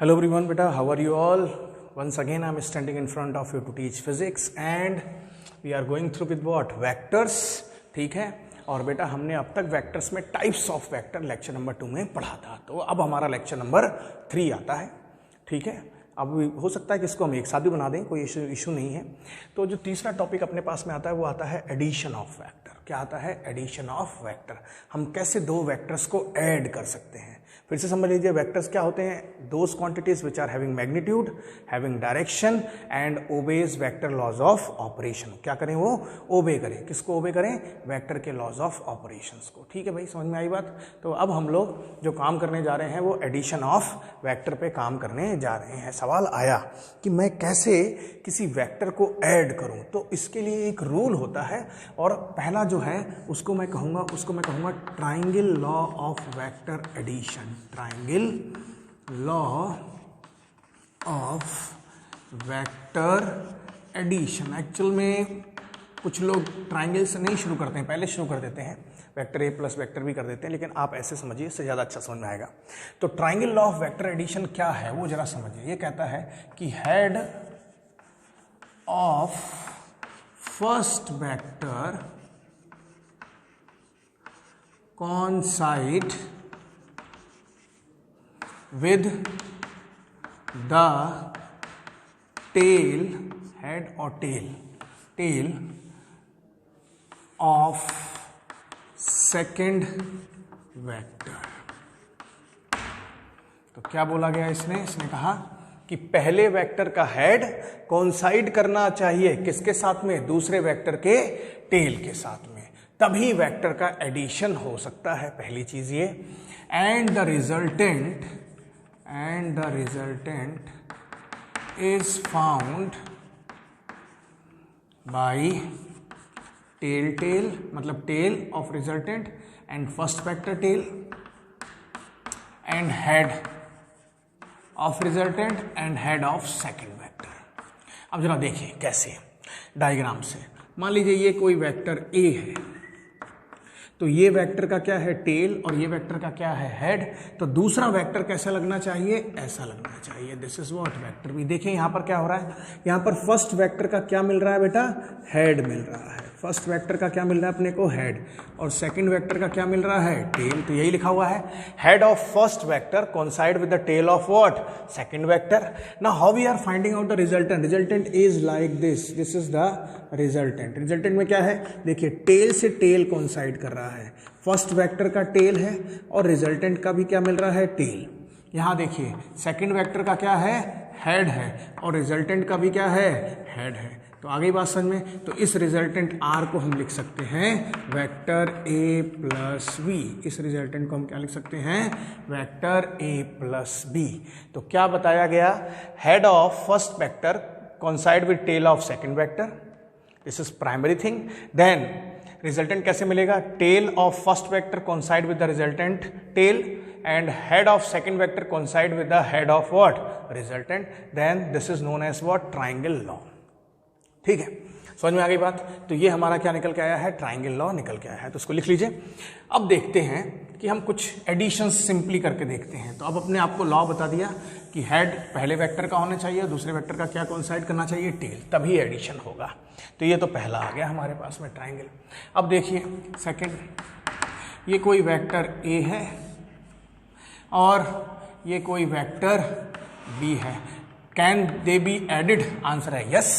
Hello everyone, beta. How are you all? Once again, I am standing in front of you to teach physics, and we are going through with what? Vectors. ठीक है. और बेटा हमने अब तक vectors में types of vector lecture number 2 में पढ़ा था. तो अब हमारा लेक्चर नंबर 3 आता है. ठीक है. अब हो सकता है कि इसको हम एक साथ भी बना दें, कोई इशू नहीं है. तो जो तीसरा टॉपिक अपने पास में आता है वो आता है एडिशन ऑफ वेक्टर. क्या आता है? Addition of vector. हम कैसे दो वेक्टर्स को ऐड कर सकते हैं. फिर से समझ लीजिए, वेक्टर्स क्या होते हैं? Those quantities which are having magnitude, having direction and obeys vector laws of operation. क्या करें? वो ओबे करें. किसको ओबे करें? वेक्टर के लॉज ऑफ ऑपरेशंस को. ठीक है भाई, समझ में आई बात? तो अब हम लोग जो काम करने जा रहे हैं वो एडिशन ऑफ वेक्टर पे काम करने जा रहे हैं. सवाल आया कि मैं कैसे किसी वेक्टर को ऐड करूं. तो इसके लिए एक रूल होता है, और पहला जो है उसको मैं कहूंगा triangle law of vector addition. Triangle law of vector addition. Actual में कुछ लोग ट्राइंगल से नहीं शुरू करते हैं, पहले शुरू कर देते हैं vector A plus vector B कर देते हैं, लेकिन आप ऐसे समझिए, इससे ज़्यादा अच्छा समझ में आएगा. तो triangle law of vector addition क्या है वो जरा समझिए. ये कहता है कि head of first vector coincide with the tail, head or tail of second vector. तो क्या बोला गया इसने कहा कि पहले वेक्टर का हेड कोइंसाइड करना चाहिए किसके साथ में? दूसरे वेक्टर के टेल के साथ में, तभी वेक्टर का एडिशन हो सकता है. पहली चीज ये. And the resultant is found by tail मतलब tail of resultant and first vector tail and head of resultant and head of second vector. अब जरा देखिए कैसे, डायग्राम से. मान लीजिए ये कोई वेक्टर ए है, तो ये वेक्टर का क्या है? टेल, और ये वेक्टर का क्या है? हेड. तो दूसरा वेक्टर कैसा लगना चाहिए? ऐसा लगना चाहिए. This is what? Vector B. देखिए यहां पर क्या हो रहा है, यहां पर फर्स्ट वेक्टर का क्या मिल रहा है बेटा? हेड मिल रहा है. फर्स्ट वेक्टर का क्या मिल रहा है अपने को? हेड. और सेकंड वेक्टर का क्या मिल रहा है? टेल. तो यही लिखा हुआ है, head of first vector coincide with the tail of what? Second vector. Now how we are finding out the resultant? Resultant is like this. This is the resultant. Resultant में क्या है? देखिए टेल से टेल कोइंसाइड कर रहा है. First vector का tell है और रिजल्टेंट का भी क्या मिल रहा है? टेल. यहां देखिए सेकंड वेक्टर का क्या है? हेड है, और रिजल्टेंट का भी क्या है? हेड है. तो आगे बात समझ में. तो इस रिजल्टेंट आर को हम लिख सकते हैं वेक्टर ए प्लस बी. इस रिजल्टेंट को हम क्या लिख सकते हैं? Vector A plus B. तो क्या बताया गया? Head of first vector coincide with tail of second vector. This is primary thing. Then resultant कैसे मिलेगा? Tail of first vector coincide with the resultant tail and head of second vector coincide with the head of what? Resultant. Then this is known as what? Triangle law. ठीक है, समझ में आ गई बात? तो ये हमारा क्या निकल के आया है? ट्राइंगल लॉ निकल के आया है. तो इसको लिख लीजिए. अब देखते हैं कि हम कुछ एडिशन सिंपली करके देखते हैं. तो अब अपने आपको लॉ बता दिया कि हेड पहले वेक्टर का होना चाहिए, दूसरे वेक्टर का क्या कोइंसाइड करना चाहिए? टेल. तभी एडिशन होगा. तो ये तो पहला आ गया हमारे पास में ट्राइंगल. अब देखिए सेकंड. ये कोई वेक्टर ए है और ये कोई वेक्टर बी है. Can they be added? Answer है यस,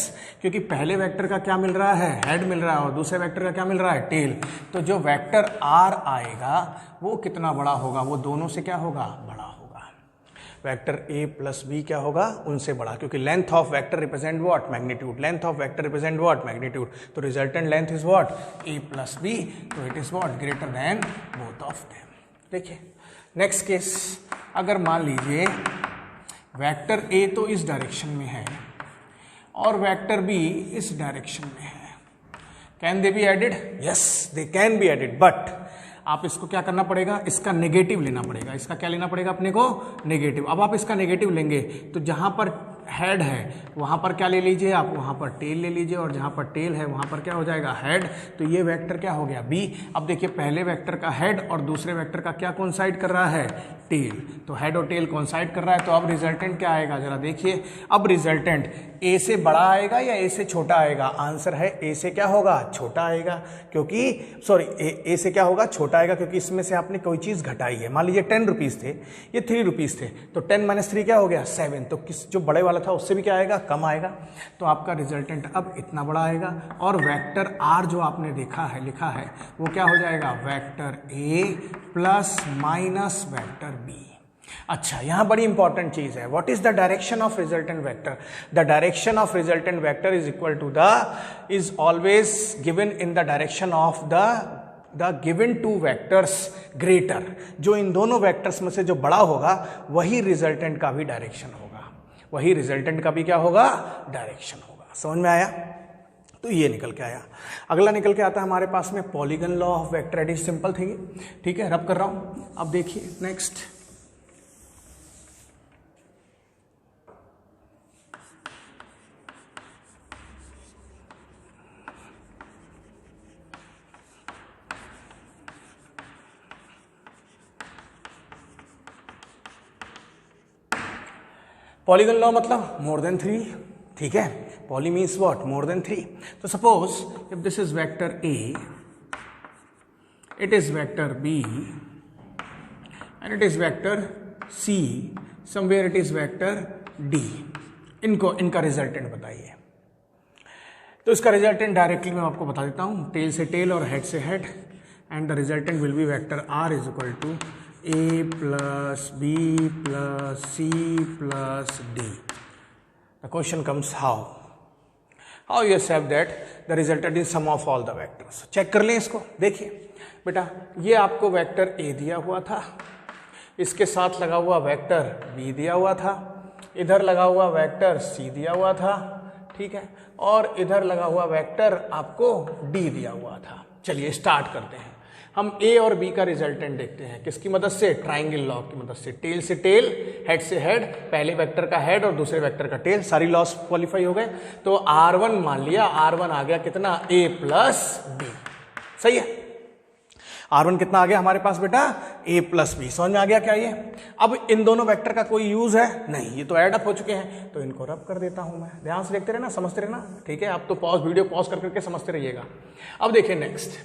क्योंकि पहले वेक्टर का क्या मिल रहा है? हेड मिल रहा है, और दूसरे वेक्टर का क्या मिल रहा है? टेल. तो जो वेक्टर आर आएगा वो कितना बड़ा होगा? वो दोनों से क्या होगा? बड़ा होगा. वेक्टर ए प्लस बी क्या होगा? उनसे बड़ा, क्योंकि length of vector represent what? Magnitude. Length of vector represent what? Magnitude. तो resultant length is what? A plus B. तो it is what? Greater than both of them. देखिए next case. अगर मान लीजिए वेक्टर ए तो इस direction में है और वेक्टर बी इस डायरेक्शन में है. Can they be added? Yes, they can be added, but आप इसको क्या करना पड़ेगा? इसका नेगेटिव लेना पड़ेगा. इसका क्या लेना पड़ेगा अपने को? नेगेटिव. अब आप इसका नेगेटिव लेंगे तो जहां पर हेड है वहाँ पर क्या ले लीजिए आप, वहाँ पर टेल ले लीजिए, और जहाँ पर टेल है वहाँ पर क्या हो जाएगा, हेड। तो ये वेक्टर क्या हो गया, बी। अब देखिए पहले वेक्टर का हेड और दूसरे वेक्टर का क्या कोइंसाइड कर रहा है, टेल। तो हेड और टेल कोइंसाइड कर रहा है, तो अब रिजल्टेंट क्या आएगा जरा देखिए। अब रिजल्टेंट ए से बड़ा आएगा या ए से छोटा आएगा, आंसर है ए से क्या होगा, छोटा आएगा, क्योंकि सॉरी ए से क्या होगा, छोटा आएगा, क्योंकि इसमें से आपने कोई चीज़ घटाई है। मान लीजिए 10 रुपीज़ थे, ये 3 रुपीज़ थे, तो 10 - 3 क्या हो गया, 7। तो किस जो बड़े वाला था उससे भी क्या आएगा, कम आएगा। तो आपका रिजल्टेंट अब इतना बड़ा आएगा, और वेक्टर आर जो आपने देखा है, लिखा है, वो क्या हो जाएगा, vector A plus minus vector B. अच्छा, यहां बड़ी इंपॉर्टेंट चीज है, what is the direction of resultant vector. The direction of resultant vector is equal to is always given in the direction of the given two vectors greater. जो इन दोनों vectors में से जो बड़ा होगा वही रिजल्टेंट का भी डायरेक्शन होगा, वही रिजल्टेंट का भी क्या होगा, डायरेक्शन होगा। समझ में आया। तो ये निकल के आया। अगला निकल के आता है हमारे पास में polygon law of vector addition. Simple थी, ठीक है, रब कर रहा हूं। अब देखिए नेक्स्ट, पॉलीगन लॉ मतलब मोर देन 3, ठीक है। Poly means what, more than 3। तो suppose if this is vector A, it is vector B and it is vector C, somewhere it is vector D. इनका रिजल्टेंट बताइए। तो इसका रिजल्टेंट डायरेक्टली मैं आपको बता देता हूं, टेल से टेल और हेड से head, and the resultant will be vector R is equal to A plus B plus C plus D. The question comes how? How you accept that the resultant is sum of all the vectors? Check कर लें इसको। देखिए बेटा, ये आपको vector A दिया हुआ था, इसके साथ लगा हुआ वेक्टर B दिया हुआ था, इधर लगा हुआ वेक्टर C दिया हुआ था, ठीक है, और इधर लगा हुआ वेक्टर आपको D दिया हुआ था। चलिए स्टार्ट करते हैं। हम ए और बी का रिजल्टेंट देखते हैं, किसकी मदद से, ट्राइंगल लॉ की मदद से। टेल से टेल, हेड से हेड, पहले वेक्टर का हेड और दूसरे वेक्टर का टेल, सारी लॉस क्वालिफाई हो गए। तो R1 मान लिया, R1 आ गया कितना, A प्लस बी। सही है, R1 कितना आ गया हमारे पास बेटा, A प्लस बी। समझ में आ गया क्या ये। अब इन दोनों वेक्टर का कोई यूज है नहीं, ये तो ऐड अप हो चुके हैं, तो इनको रब कर देता हूं मैं। ध्यान से देखते रहना, समझते रहना, ठीक है। आप तो वीडियो पॉज कर करके समझते रहिएगा। अब देखिए नेक्स्ट,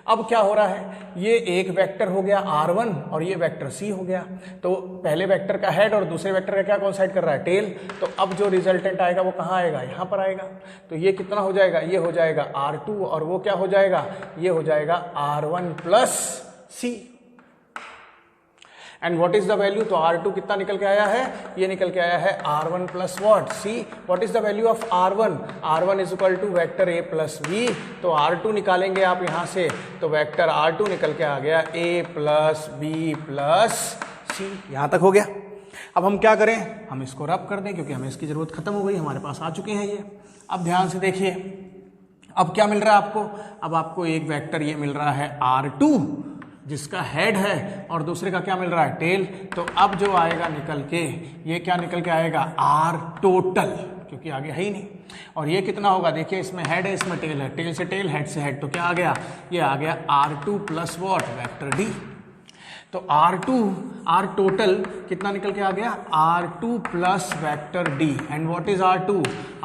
अब क्या हो रहा है, ये एक वेक्टर हो गया R1 और ये वेक्टर C हो गया। तो पहले वेक्टर का हेड और दूसरे वेक्टर का क्या कोइंसाइड कर रहा है, टेल। तो अब जो रिजल्टेंट आएगा वो कहाँ आएगा, यहाँ पर आएगा। तो ये कितना हो जाएगा, ये हो जाएगा R2 और वो क्या हो जाएगा, ये हो जाएगा R1 plus C। And what is the value, तो R2 कितना निकल के आया है, ये निकल के आया है R1 plus what, C। What is the value of R1, R1 is equal to vector A plus B। तो R2 निकालेंगे आप यहां से, तो वेक्टर R2 निकल के आ गया A plus B plus C। यहां तक हो गया। अब हम क्या करें, हम इसको रब कर दें, क्योंकि हमें इसकी जरूरत खत्म हो गई, हमारे पास आ चुके हैं ये। अब ध्यान से देखिए, अब क्या मिल रहा है आपको, अब आपको एक वेक्टर ये मिल रहा है R2 जिसका हेड है और दूसरे का क्या मिल रहा है, टेल। तो अब जो आएगा निकल के, ये क्या निकल के आएगा, आर टोटल, क्योंकि आगे है ही नहीं। और ये कितना होगा, देखिए इसमें हेड है, इसमें टेल है, टेल से टेल, हेड से हेड, तो क्या आ गया, ये आ गया R2 plus what, vector D. तो R2, R टोटल कितना निकल के आ गया, R2 plus vector D। And what is R2?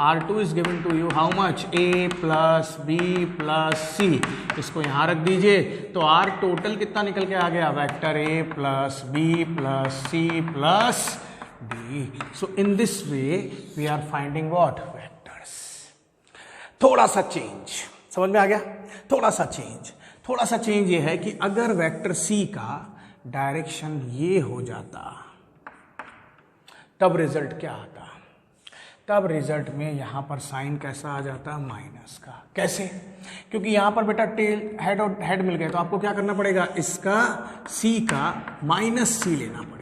R2 is given to you how much, A plus B plus C। इसको यहाँ रख दीजिए, तो R टोटल कितना निकल के आ गया, vector A plus B plus C plus D। So in this way we are finding what, vectors. थोड़ा सा चेंज समझ में आ गया, थोड़ा सा चेंज ये है कि अगर वेक्टर C का डायरेक्शन ये हो जाता, तब रिजल्ट क्या आता, तब रिजल्ट में यहां पर साइन कैसा आ जाता, माइनस का। कैसे? क्योंकि यहां पर बेटा टेल, हेड और हेड मिल गए, तो आपको क्या करना पड़ेगा, इसका C का माइनस C लेना पड़ेगा।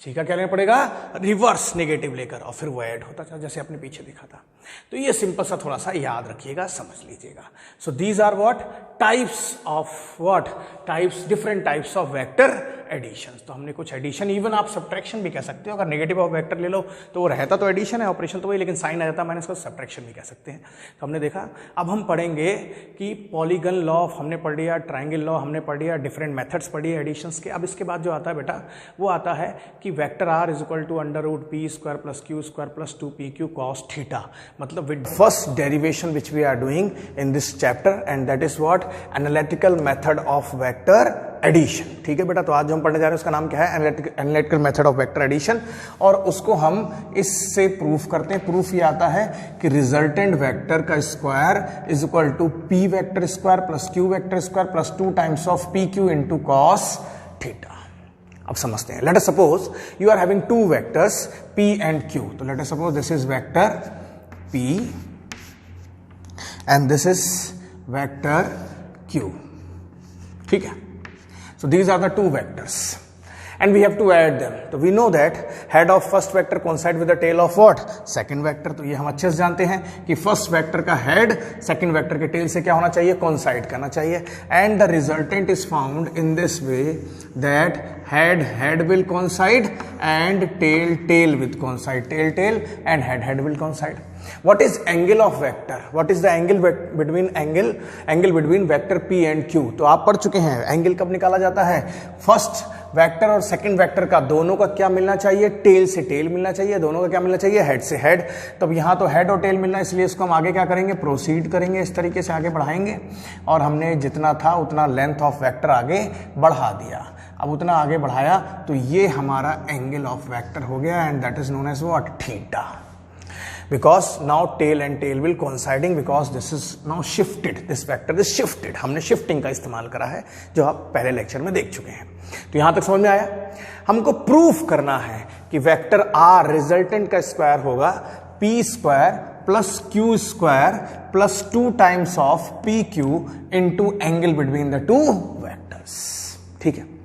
C का क्या लेना पड़ेगा, रिवर्स नेगेटिव लेकर, और फिर वो ऐड होता था, जैसे आपने पीछे देखा था। तो ये सिंपल सा थोड़ा सा याद रखिएगा, समझ लीजिएगा। So these are what, types of what, types, different types of vector addition. तो हमने कुछ एडिशन, इवन आप सब्ट्रैक्शन भी कह सकते हो, अगर नेगेटिव ऑफ वेक्टर ले लो तो वो रहता तो एडिशन है, ऑपरेशन तो वही, लेकिन साइन आ जाता है माइनस का, सब्ट्रैक्शन भी कह सकते हैं। तो हमने देखा। अब हम पढ़ेंगे कि पॉलीगन लॉ हमने पढ़ लिया, ट्राइंगल लॉ हमने पढ़ लिया, डिफरेंट मेथड्स पढ़ी है एडिशंस के। अब इसके बाद जो आता है बेटा वो आता है कि vector R is equal to under root P square plus Q square plus 2pq cos theta, मतलब with first derivation which we are doing in this chapter, and that is what analytical method of vector addition. ठीक है बेटा, तो आज जो हम पढ़ने जा रहे हैं उसका नाम क्या है, analytical method of vector addition, और उसको हम इससे प्रूफ करते हैं। प्रूफ ये आता है कि रिजल्टेंट वेक्टर का square is equal to P vector square plus Q vector square plus 2 times of P Q into cos theta. अब समझते हैं। Let us suppose you are having two vectors p and q, तो let us suppose this is vector p and this is vector q। ठीक है, so these are the two vectors and we have to add them. So we know that head of first vector coincide with the tail of what, second vector। तो ये हम अच्छे से जानते हैं कि first vector का head second vector के tail से क्या होना चाहिए, coincide करना चाहिए, and the resultant is found in this way that head will coincide and tail will coincide, tail and head will coincide. What is angle of vector? What is the angle between vector p and q? तो आप पढ़ चुके हैं angle कब निकाला जाता है, first vector और सेकंड वेक्टर का दोनों का क्या मिलना चाहिए, टेल से टेल मिलना चाहिए, दोनों का क्या मिलना चाहिए, हेड से हेड। तब यहाँ तो हेड और टेल मिलना, इसलिए इसको हम आगे क्या करेंगे, प्रोसीड करेंगे, इस तरीके से आगे बढ़ाएंगे, और हमने जितना था उतना लेंथ ऑफ वेक्टर आगे बढ़ा दिया। अब उतना आगे बढ़ाया तो ये हमारा एंगल ऑफ वेक्टर हो गया, and that is known as what, theta, because now tail and tail will coinciding because this is now shifted, this vector is shifted। हमने shifting का इस्तेमाल करा है जो आप पहले लेक्चर में देख चुके हैं। तो यहां तक समझ में आया। हमको प्रूफ करना है कि वेक्टर r रिजल्टेंट का स्क्वायर होगा p square plus Q square plus 2 times of P Q into angle between the two vectors. ठीक है,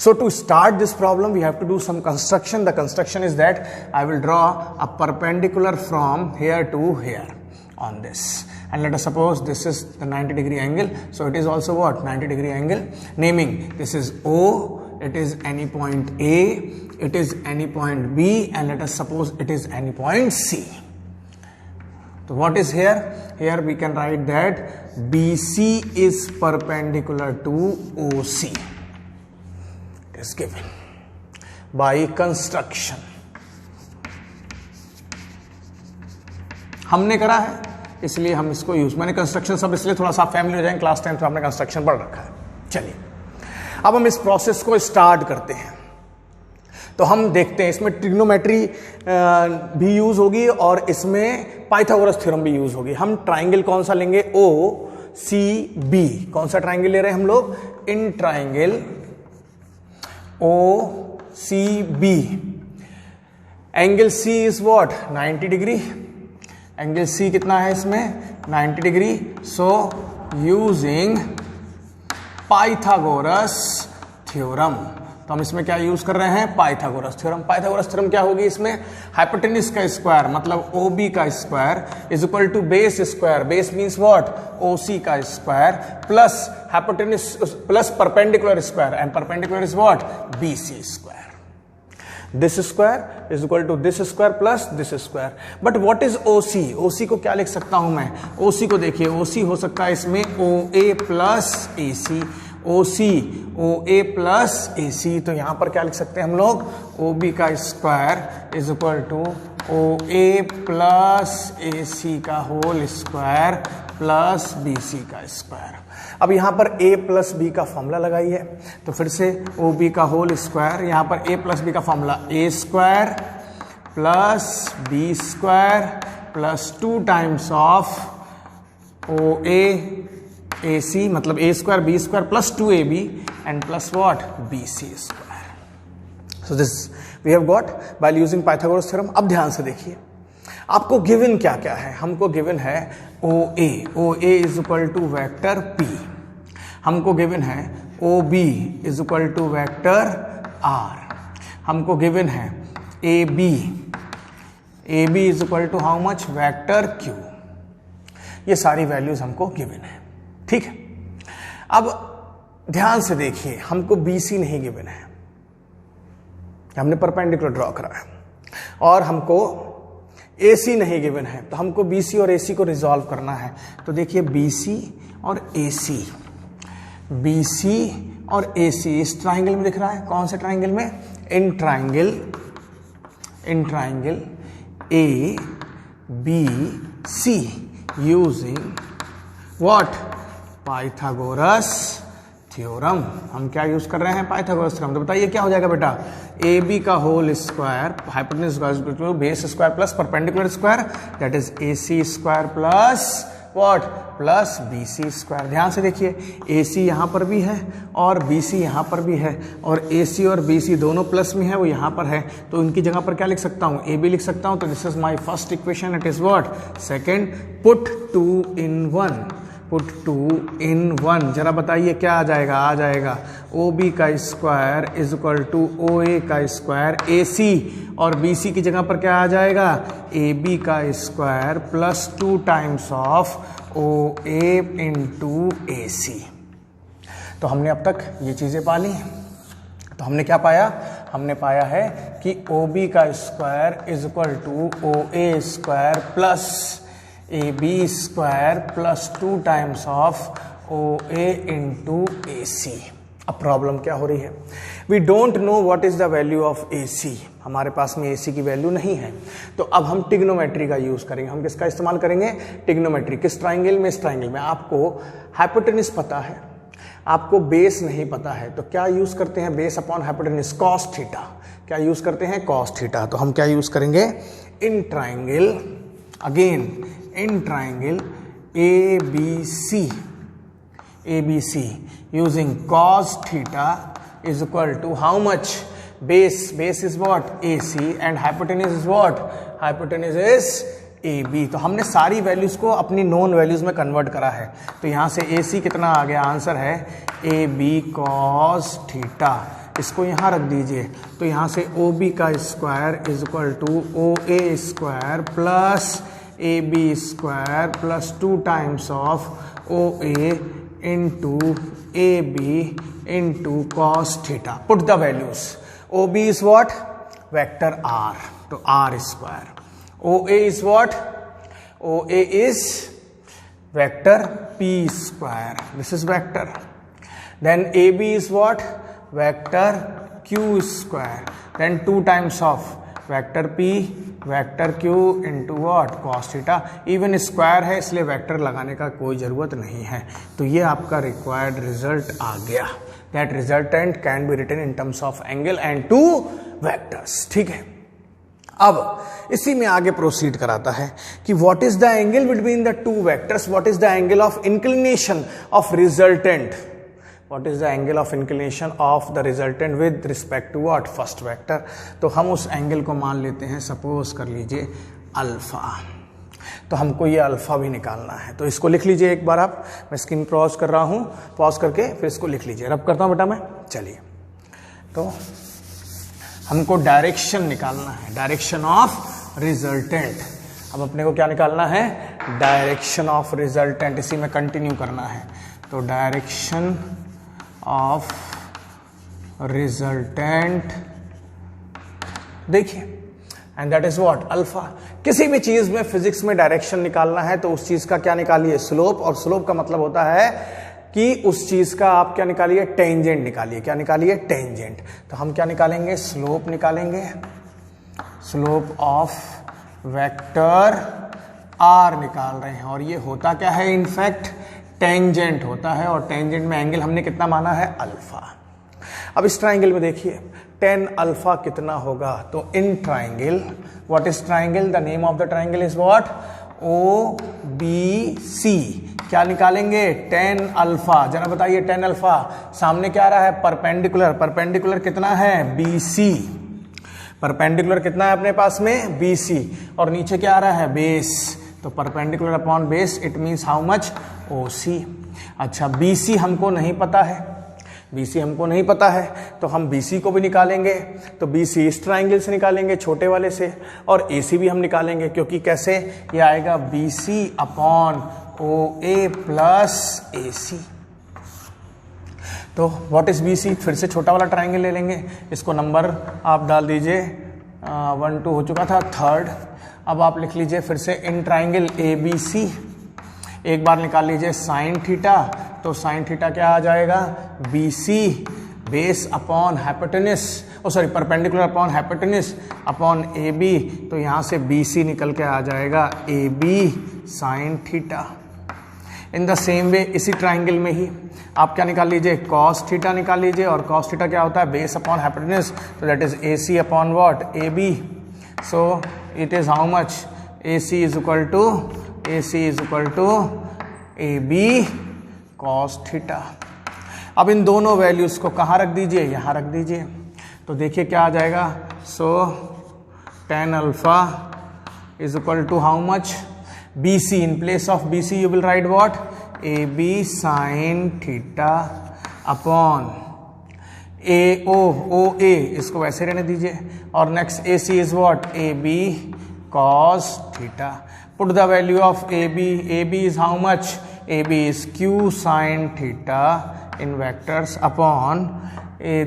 so to start this problem we have to do some construction. The construction is that I will draw a perpendicular from here to here on this, and let us suppose this is the 90-degree angle, so it is also what, 90-degree angle, naming this is O, it is any point A, it is any point B, and let us suppose it is any point C. So what is here? Here we can write that BC is perpendicular to OC is given by construction। हमने करा है इसलिए हम इसको use, मैंने construction सब इसलिए थोड़ा सा फैमिली हो जाए, क्लास 10 में हमने कंस्ट्रक्शन पढ़ रखा है। चलिए अब हम इस प्रोसेस को स्टार्ट करते हैं। तो हम देखते हैं इसमें ट्रिग्नोमेट्री भी यूज होगी और इसमें पाइथागोरस थ्योरम भी यूज होगी। हम ट्राइंगल कौन सा लेंगे, ओ सी बी। कौन सा ट्राइंगल ले रहे हैं हम लोग, in triangle OCB, angle C is what, 90 degree. Angle C कितना है इसमें, 90 degree. So using Pythagoras theorem, तो हम इसमें क्या यूज कर रहे हैं, पाइथागोरस थ्योरम। पाइथागोरस थ्योरम क्या होगी इसमें, हाइपोटेन्यूज का स्क्वायर मतलब OB का square is equal to base square, base means what, OC का square plus hypotenuse plus perpendicular square, and perpendicular is what, BC square. This square is equal to this square plus this square. But what is OC? OC को क्या लिख सकता हूं मैं, OC को देखिए, OC हो सकता है इसमें OA plus AC, OA plus AC। तो यहां पर क्या लिख सकते हैं हम लोग, OB का square is equal to OA plus AC का होल स्क्वायर प्लस BC का स्क्वायर। अब यहां पर A प्लस B का फॉर्मूला लगाइए, तो फिर से OB का होल स्क्वायर, यहां पर A प्लस B का formula A square plus B square plus 2 times of OA AC मतलब A square B square plus 2AB and plus what, BC square. So this we have got by using Pythagoras theorem. अब ध्यान से देखिए आपको given क्या क्या है, हमको गिवन है OA is equal to vector P, हमको गिवन है OB is equal to vector R, हमको गिवन है AB is equal to how much, vector Q। ये सारी वैल्यूज हमको गिवन है। ठीक है, अब ध्यान से देखिए, हमको BC नहीं गिवन है, हमने परपेंडिकुलर ड्रॉ करा है, और हमको AC नहीं गिवन है, तो हमको BC और AC को रिजॉल्व करना है। तो देखिए BC और AC, BC और AC इस ट्राइंगल में दिख रहा है। कौन से ट्राइंगल में? In triangle ABC using what? Pythagoras theorem. हम क्या यूज कर रहे हैं? Pythagoras theorem. तो बताइए क्या हो जाएगा बेटा? AB का whole square hypotenuse square base square plus perpendicular square, that is AC square plus what? Plus BC square. ध्यान से देखिए, AC यहाँ पर भी है और BC यहाँ पर भी है, और AC और BC दोनों प्लस में है, वो यहाँ पर है, तो इनकी जगह पर क्या लिख सकता हूँ? AB लिख सकता हूँ। तो this is my first equation, it is what? Second. Put 2 in 1, put 2 in 1। जरा बताइए क्या आ जाएगा? आ जाएगा OB का square is equal to OA का स्क्वायर AC, और BC की जगह पर क्या आ जाएगा? AB का square plus 2 times of OA into AC। तो हमने अब तक ये चीज़ें पा ली। तो हमने क्या पाया? हमने पाया है कि OB का square is equal to OA square plus AB square plus 2 times of OA into AC। अब प्रॉब्लम क्या हो रही है? We don't know what is the value of AC। हमारे पास में AC की वैल्यू नहीं है, तो अब हम टिग्नोमेट्री का यूज करेंगे। हम किसका इस्तेमाल करेंगे? टिग्नोमेट्री। किस ट्राइंगल में? इस ट्राइंगल में। आपको हाइपोटेन्यूज पता है, आपको बेस नहीं पता है, तो क्या यूज करते हैं? Base upon hypotenuse, cos theta. क्या यूज करते हैं? Cos theta. तो हम क्या यूज करेंगे? In triangle, again in triangle ABC using cos theta is equal to how much? Base is what? AC and hypotenuse is what? Hypotenuse is AB। तो हमने सारी वैल्यूज को अपनी नोन वैल्यूज में कन्वर्ट करा है। तो यहाँ से AC कितना आ गया? आंसर है AB cos थीटा। इसको यहाँ रख दीजिए। तो यहाँ से OB का square is equal to OA square plus AB square plus 2 times of OA into AB into cos theta. Put the values. OB is what? Vector R, तो R square. OA is what? OA is vector P square, this is vector. Then AB is what? Vector Q square. Then 2 times of vector P vector Q into what? cos theta. Even square है इसलिए vector लगाने का कोई ज़रूरत नहीं है। तो ये आपका रिक्वायर्ड रिजल्ट आ गया। That resultant can be written in terms of angle and 2 vectors. ठीक है, अब इसी में आगे प्रोसीड कराता है कि what is the angle between the 2 vectors, what is the angle of inclination of resultant, what is the angle of inclination of the resultant with respect to what? First vector. तो हम उस angle को मान लेते हैं, suppose कर लीजिए alpha. तो हमको ये अल्फा भी निकालना है, तो इसको लिख लीजिए एक बार आप। मैं स्क्रीन पॉज कर रहा हूँ, पॉज करके फिर इसको लिख लीजिए। रब करता हूँ बेटा मैं। चलिए, तो हमको डायरेक्शन निकालना है, डायरेक्शन ऑफ रिजल्टेंट। अब अपने को क्या निकालना है? Direction of resultant. इसी में कंटिन्यू करना है। तो डायरेक्शन ऑफ रिजल्टेंट, देखिए, and that is what? Alpha. किसी भी चीज में फिजिक्स में डायरेक्शन निकालना है तो उस चीज का क्या निकालिए? स्लोप। और स्लोप का मतलब होता है कि उस चीज का आप क्या निकालिए? टेंजेंट निकालिए। क्या निकालिए? टेंजेंट। तो हम क्या निकालेंगे? स्लोप निकालेंगे। स्लोप ऑफ वेक्टर R निकाल रहे हैं, और ये होता क्या है? इनफैक्ट टेंजेंट होता है, और टेंजेंट में एंगल हमने कितना माना है? अल्फा। अब इस ट्राइंगल में देखिए tan अल्फा कितना होगा? तो in triangle, what is triangle? The name of the triangle is what? OBC। क्या निकालेंगे? tan alpha. जरा बताइए tan अल्फा। सामने क्या आ रहा है? परपेंडिकुलर। परपेंडिकुलर कितना है? BC। परपेंडिकुलर कितना है अपने पास में? BC। और नीचे क्या आ रहा है? बेस। तो perpendicular upon base, it means how much? OC। अच्छा, BC हमको नहीं पता है, BC हमको नहीं पता है, तो हम BC को भी निकालेंगे। तो BC इस ट्राइंगल से निकालेंगे, छोटे वाले से, और AC भी हम निकालेंगे, क्योंकि कैसे? ये आएगा BC upon OA plus AC। तो व्हाट इज बी सी, फिर से छोटा वाला ट्राइंगल ले लेंगे, इसको नंबर आप डाल दीजिए 1 2 हो चुका था, थर्ड। अब आप लिख लीजिए फिर से in triangle A B C, एक बार निकाल लीजिए साइन थीटा, तो साइन थीटा क्या आ जाएगा, B C base upon hypotenuse, sorry perpendicular upon hypotenuse upon A B, तो यहाँ से बी सी निकल के आ जाएगा A B sine theta. In the same way इसी ट्राइंगल में ही आप क्या निकाल लीजिए, कॉस थीटा निकाल लीजिए, और कॉस थीटा क्या होता है, बेस अपॉन हाइपोटेनस, तो that is A C upon what, A B. So it is how much, A C is equal to A B cos theta. अब इन दोनों वैल्यूज को कहाँ रख दीजिए, यहाँ रख दीजिए, तो देखिए क्या आ जाएगा, so tan alpha is equal to how much, B C, in place of B C you will write what, A B sine theta upon A O A, इसको वैसे रहने दीजिए, और next A C is what, A B cos theta. Put the value of A B is how much, A B is Q sine theta in vectors upon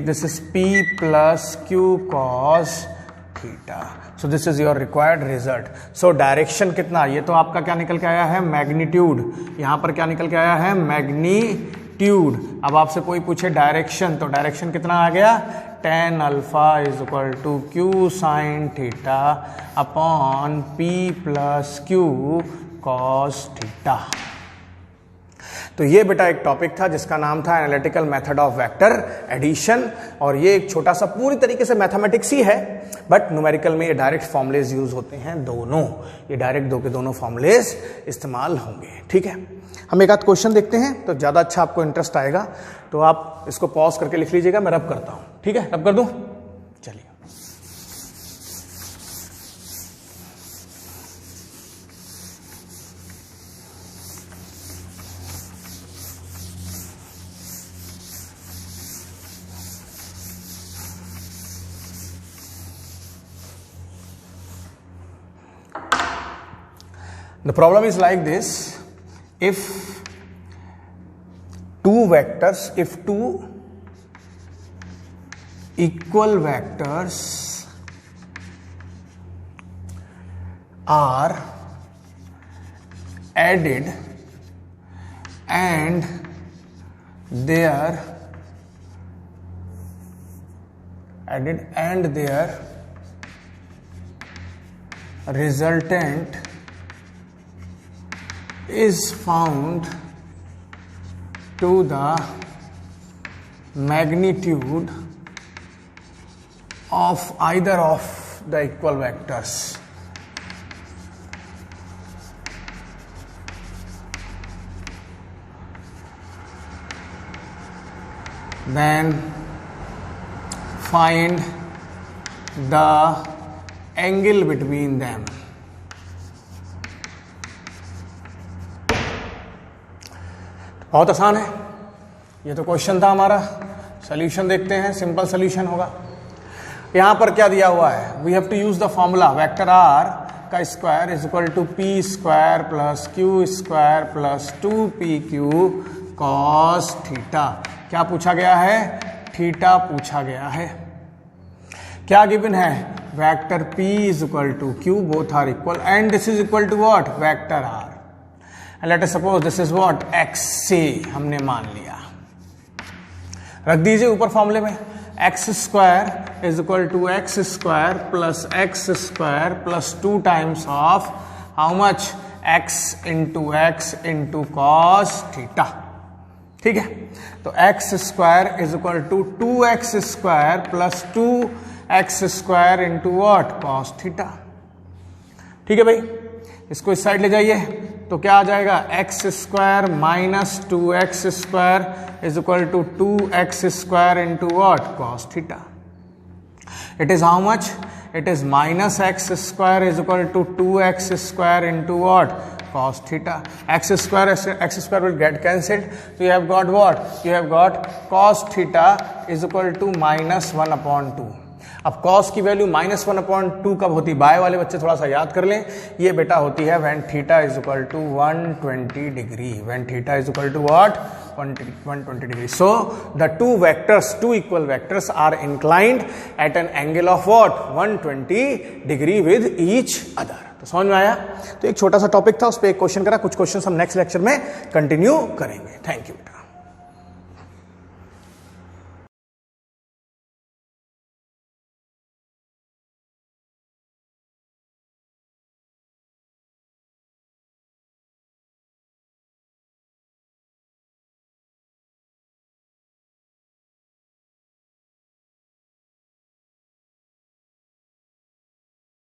this is p plus q cos theta. So this is your required result. So direction कितना, ये तो आपका क्या निकल के आया है, magnitude, यहाँ पर क्या निकल के आया है, मैग्नीट्यूड। अब आपसे कोई पूछे डायरेक्शन, तो डायरेक्शन कितना आ गया, tan alpha is equal to q sine theta upon p plus q cos theta. तो ये बेटा एक टॉपिक था जिसका नाम था analytical method of vector addition, और ये एक छोटा सा पूरी तरीके से मैथमेटिक्स ही है, बट न्यूमेरिकल में ये डायरेक्ट फॉर्मुलेज यूज होते हैं, दोनों ये डायरेक्ट दो के दोनों फॉर्मुलेज इस्तेमाल होंगे। ठीक है, हम एक आध क्वेश्चन देखते हैं तो ज़्यादा अच्छा आपको इंटरेस्ट आएगा, तो आप इसको पॉज करके लिख लीजिएगा, मैं रब करता हूँ। ठीक है, रब कर दूँ, चलिए। The problem is like this, if two equal vectors are added and their resultant is found to the magnitude of either of the equal vectors, then find the angle between them. बहुत आसान है, ये तो question था हमारा। Solution देखते हैं, simple solution होगा। यहाँ पर क्या दिया हुआ है, we have to use the formula, vector R का square is equal to P square plus Q square plus 2pq cos theta. क्या पूछा गया है, थीटा पूछा गया है। क्या गिवन है, vector p is equal to q, both are equal, and this is equal to what, vector R, and let us suppose this is what, x से हमने मान लिया, रख दीजिए ऊपर फॉर्मूले में, X square is equal to X square plus X square plus 2 times of how much, x into cos theta. ठीक है, तो X square is equal to 2x square plus 2x square into what, cos theta. ठीक है भाई, इसको इस side ले जाइए, तो क्या आ जाएगा, X square minus 2x square is equal to 2x square into what, cos theta. It is how much, it is minus X square is equal to 2x square into what, cos theta. X square will get cancelled, so you have got what, you have got cos theta is equal to -1/2। अब cos की value -1/2 कब होती है, bye वाले बच्चे थोड़ा सा याद कर लें, ये बेटा होती है when theta is equal to 120 degree, when theta is equal to what, 120 degree. So the two equal vectors are inclined at an angle of what? 120 degree with each other. तो समझ में आया? तो एक छोटा सा टॉपिक था, उस पर एक क्वेश्चन करा, कुछ क्वेश्चन हम नेक्स्ट लेक्चर में कंटिन्यू करेंगे. Thank you.